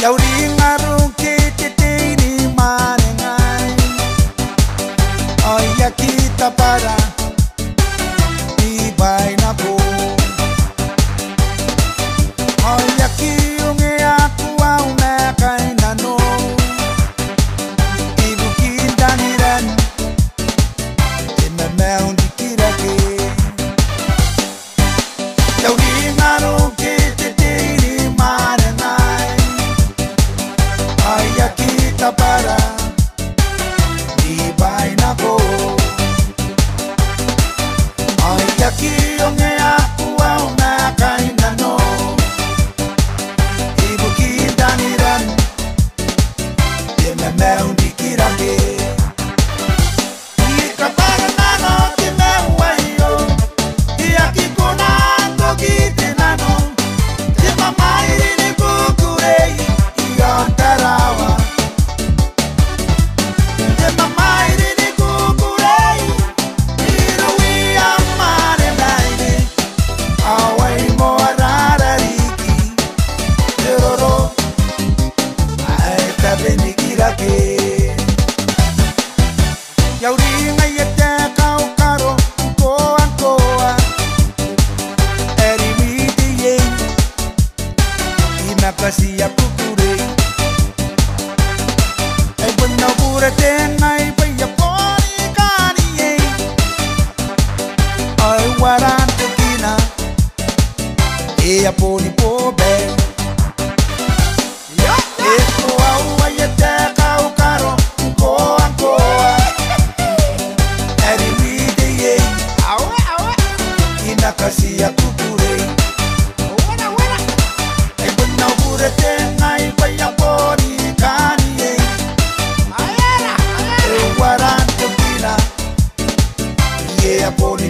Yauri ngarung kiti ni manengai. Oya kita para di bainaku. Oya kiunge aku au na kainano. Ibu kita niran mau dikirake. Yauri ngarung kiti ni manengai. Oya kita para di bainaku. Oya kiunge aku au na kainano. Ibu kita niran mau dikirake. Yauri ngayete kau karo koa eri miti ye ina kasia kukure ai bunna pura tenai paya poni kani ye ai waran tekina e aponi pobe e koa ngayete kau karo koa Kasia kukure ai bunna pura tenai paya poni kani ye waran tekina ye aponi